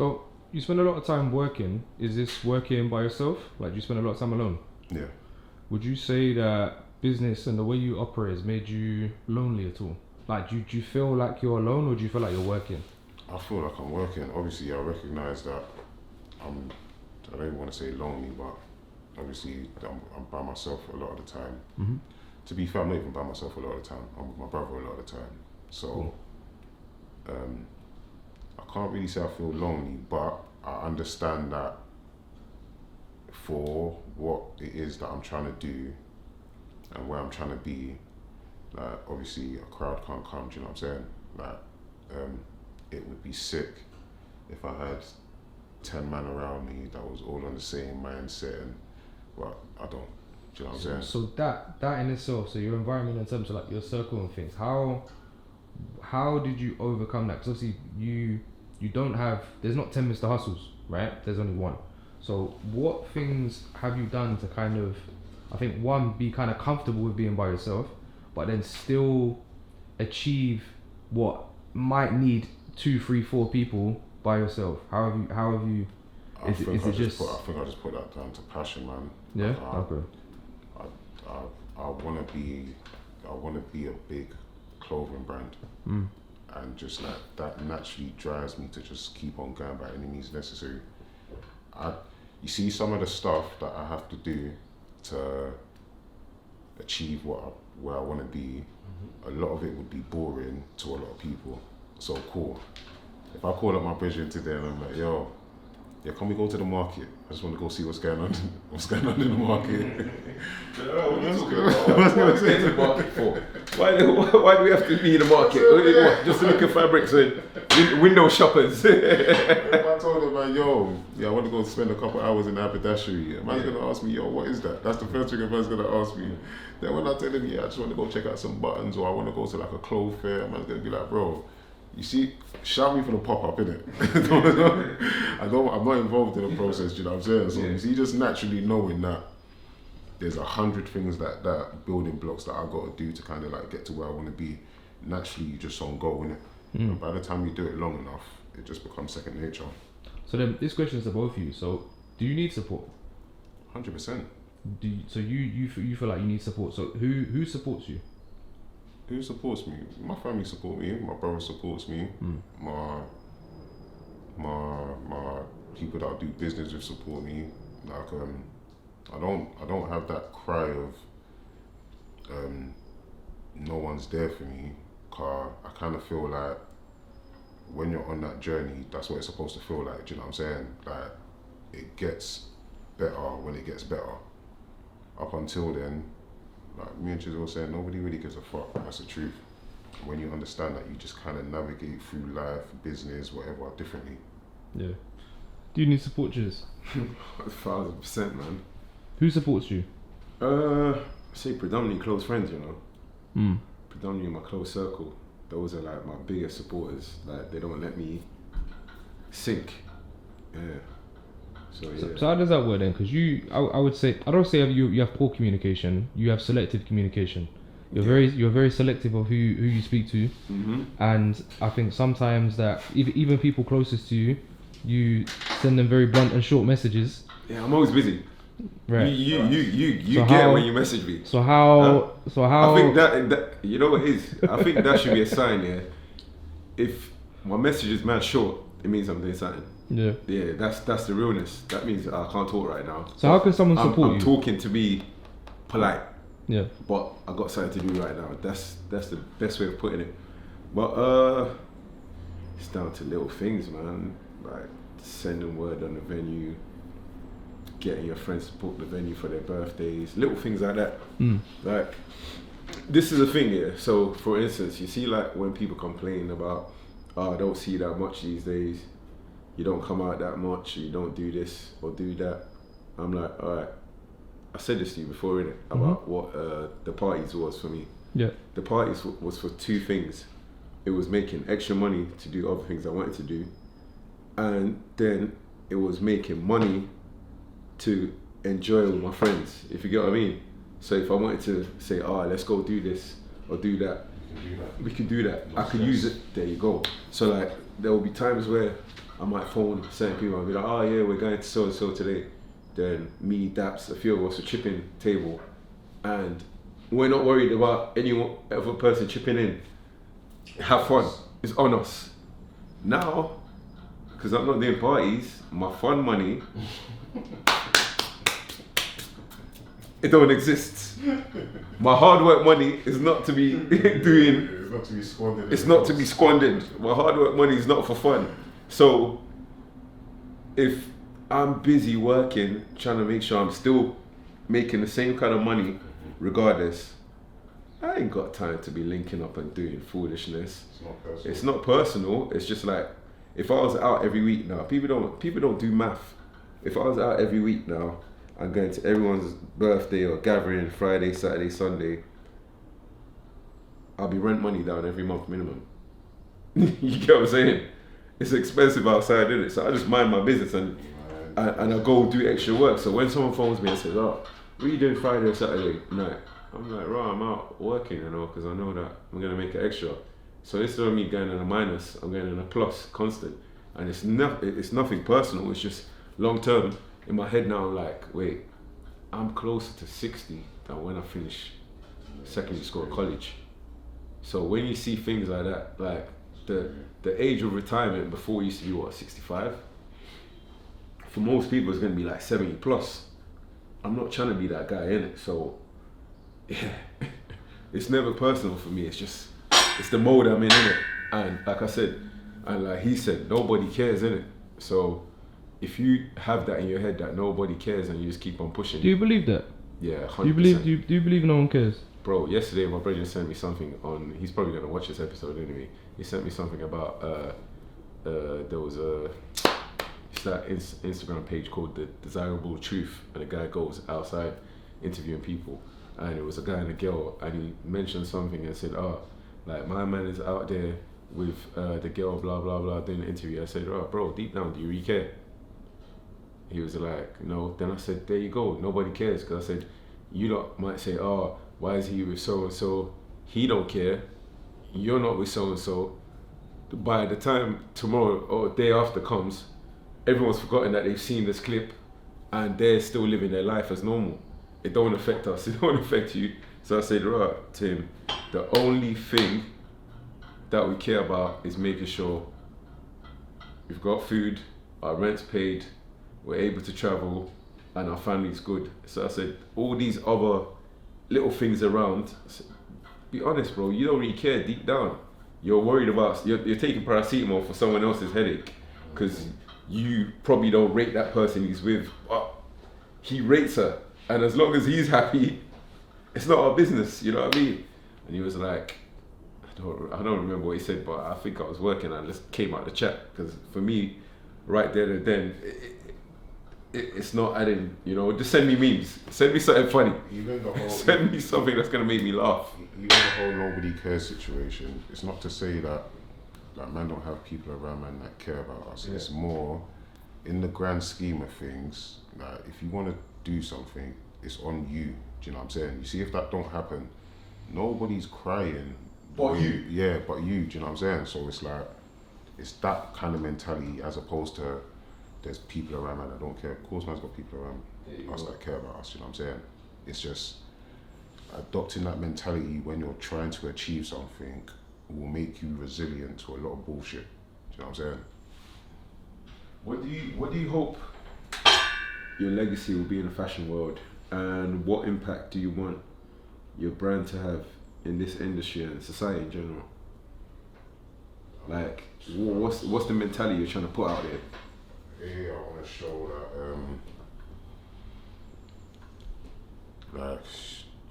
So you spend a lot of time working. Is this working by yourself? Like, do you spend a lot of time alone? Yeah. Would you say that business and the way you operate has made you lonely at all? Like, do you feel like you're alone, or do you feel like you're working? I feel like I'm working. Obviously, I recognise that I don't even want to say lonely, but obviously I'm by myself a lot of the time. Mm-hmm. To be fair, I'm not even by myself a lot of the time. I'm with my brother a lot of the time. So, I can't really say I feel lonely, but I understand that for what it is that I'm trying to do and where I'm trying to be, like, obviously a crowd can't come, do you know what I'm saying? Like, it would be sick if I had 10 men around me that was all on the same mindset, and well, I don't. Do you know what I'm saying? So that in itself, so your environment in terms of like your circle and things, how did you overcome that? Because obviously you don't have, there's not 10 Mr. Hustles, right? There's only one. So what things have you done to kind of, I think, one, be kind of comfortable with being by yourself, but then still achieve what might need 2, 3, 4 people by yourself? How have you? I think I just put that down to passion, man. Yeah. Like, Okay. I want to be a big clothing brand, and just like that naturally drives me to just keep on going by any means necessary. You see, some of the stuff that I have to do to achieve where I want to be, a lot of it would be boring to a lot of people. So cool. If I call up my brethren today and I'm like, yo, yeah, can we go to the market? I just want to go see what's going on in the market. What are we going to the market for? Why do we have to be in the market? What, just to look at fabrics and window shoppers? If I told them, like, yo, yeah, I want to go spend a couple hours in haberdashery, a man's going to ask me, yo, what is that? That's the first thing a man's going to ask me. Then when I tell him, yeah, I just want to go check out some buttons, or I want to go to like a clothes fair, a man's going to be like, bro, you see, shout me for the pop-up, innit? I'm not involved in the process, you know what I'm saying? So you see, just naturally knowing that there's 100 things that building blocks that I got to do to kind of like get to where I want to be. Naturally, you just on go, innit? And by the time you do it long enough, it just becomes second nature. So then, this question is to both of you. So, do you need support? 100%. So you feel like you need support. So who supports you? Who supports me? My family support me. My brother supports me. My people that I do business with support me. Like I don't have that cry of no one's there for me. Cause I kind of feel like when you're on that journey, that's what it's supposed to feel like. Do you know what I'm saying? Like, it gets better when it gets better. Up until then, like me and CHZO were saying, nobody really gives a fuck. That's the truth. When you understand that, you just kind of navigate through life, business, whatever, differently. Yeah. Do you need support, Chiz? 1,000%, man. Who supports you? I say predominantly close friends, you know. Mm. Predominantly my close circle. Those are like my biggest supporters. Like, they don't let me sink. Yeah. So how does that work then? Because I would say, I don't say you have poor communication. You have selective communication. You're very selective of who you speak to, and I think sometimes that even people closest to you, you send them very blunt and short messages. Yeah, I'm always busy. Right. You So get how- it when you message me. So how? I think that you know what it is. I think that should be a sign. Yeah. If my message is mad short, it means I'm doing something. Yeah. Yeah, that's the realness. That means I can't talk right now. So how can someone support I'm you? talking to be polite. Yeah. But I got something to do right now. That's the best way of putting it. But it's down to little things, man. Like sending word on the venue, getting your friends to book the venue for their birthdays, little things like that. Like, this is the thing here. So for instance, you see like when people complain about, I don't see that much these days, you don't come out that much, you don't do this or do that. I'm like, alright, I said this to you before, innit? About what the parties was for me. Yeah. The parties was for two things. It was making extra money to do other things I wanted to do, and then it was making money to enjoy with my friends, if you get what I mean. So if I wanted to say, let's go do this or do that, we could do that. I could use it. There you go. So like, there will be times where I might phone certain people and be like, oh yeah, we're going to so and so today. Then me, Daps, a few of us are chipping table, and we're not worried about any other person chipping in. Have fun. It's on us. Now, because I'm not doing parties, my fun money, it don't exist. My hard work money is not to be doing. It's not to be squandered. It's not to be squandered. My hard work money is not for fun. So, if I'm busy working, trying to make sure I'm still making the same kind of money, regardless, I ain't got time to be linking up and doing foolishness. It's not personal. It's not personal. It's just like, if I was out every week now, people don't do math. If I was out every week now, I'm going to everyone's birthday or gathering Friday, Saturday, Sunday, I'll be rent money down every month minimum. You get what I'm saying? It's expensive outside, isn't it? So I just mind my business and I go do extra work. So when someone phones me and says, oh, what are you doing Friday or Saturday night? I'm like, right, I'm out working, you know, because I know that I'm going to make it extra. So instead of me going in a minus, I'm going in a plus, constant. And it's nothing personal, it's just long term. In my head now, I'm like, wait, I'm closer to 60 than when I finish secondary school or college. So when you see things like that, like the age of retirement before used to be what, 65? For most people it's going to be like 70 plus. I'm not trying to be that guy, innit? So yeah, it's never personal for me. It's the mode I'm in, innit? And like I said, and like he said, nobody cares, innit? So if you have that in your head that nobody cares and you just keep on pushing. Do you believe that? Yeah, 100%. Do you believe no one cares? Bro, yesterday my brother sent me something on, he's probably going to watch this episode anyway. He sent me something about, there was it's that Instagram page called The Desirable Truth, and a guy goes outside interviewing people, and it was a guy and a girl, and he mentioned something and said, oh, like my man is out there with the girl, blah, blah, blah, doing the interview. I said, oh, bro, deep down, do you really care? He was like, no. Then I said, there you go, nobody cares, because I said, you lot might say, oh, why is he with so-and-so? He don't care. You're not with so-and-so. By the time tomorrow or day after comes, everyone's forgotten that they've seen this clip and they're still living their life as normal. It don't affect us, it don't affect you. So I said, right, Tim, the only thing that we care about is making sure we've got food, our rent's paid, we're able to travel, and our family's good. So I said, all these other little things around, be honest, bro, you don't really care deep down. You're worried about, you're taking paracetamol for someone else's headache because you probably don't rate that person he's with, but he rates her. And as long as he's happy, it's not our business, you know what I mean? And he was like, I don't remember what he said, but I think I was working and I just came out the chat, because for me, right there and then, it's not adding, you know, just send me memes. Send me something funny. Even the whole, send me something that's going to make me laugh. Even the whole nobody cares situation, it's not to say that man don't have people around man that care about us. Yeah. It's more, in the grand scheme of things, that if you want to do something, it's on you. Do you know what I'm saying? You see, if that don't happen, nobody's crying. But you. Yeah, but you. Do you know what I'm saying? So it's like, it's that kind of mentality as opposed to there's people around man that don't care. Of course man's got people around us that care about us, you know what I'm saying? It's just adopting that mentality when you're trying to achieve something will make you resilient to a lot of bullshit. Do you know what I'm saying? What do you hope your legacy will be in the fashion world, and what impact do you want your brand to have in this industry and society in general? Like, what's the mentality you're trying to put out there? Yeah, I want to show that like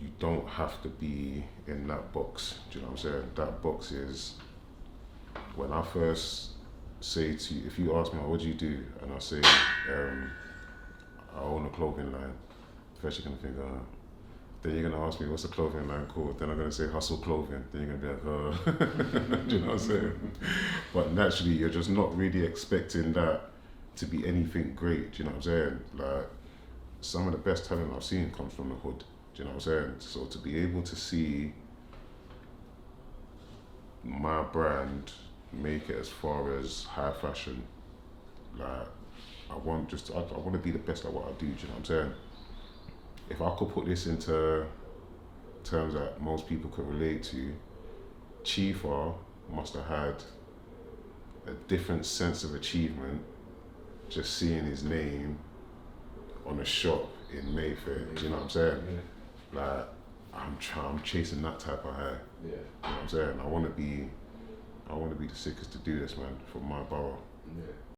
you don't have to be in that box. Do you know what I'm saying? That box is, when I first say to you, if you ask me, what do you do? And I say, I own a clothing line. First you're going to think, then you're going to ask me, what's the clothing line called? Then I'm going to say Hustle Clothing. Then you're going to be like, do you know what I'm saying? But naturally, you're just not really expecting that to be anything great. Do you know what I'm saying? Like, some of the best talent I've seen comes from the hood. Do you know what I'm saying? So to be able to see my brand make it as far as high fashion Like, I want to be the best at what I do. Do you know what I'm saying? If I could put this into terms that most people could relate to, Chifa must have had a different sense of achievement just seeing his name on a shop in Mayfair. Do you know what I'm saying? Yeah. Like, I'm chasing that type of high. Yeah. You know what I'm saying? I want to be the sickest to do this, man, for my borough. Yeah.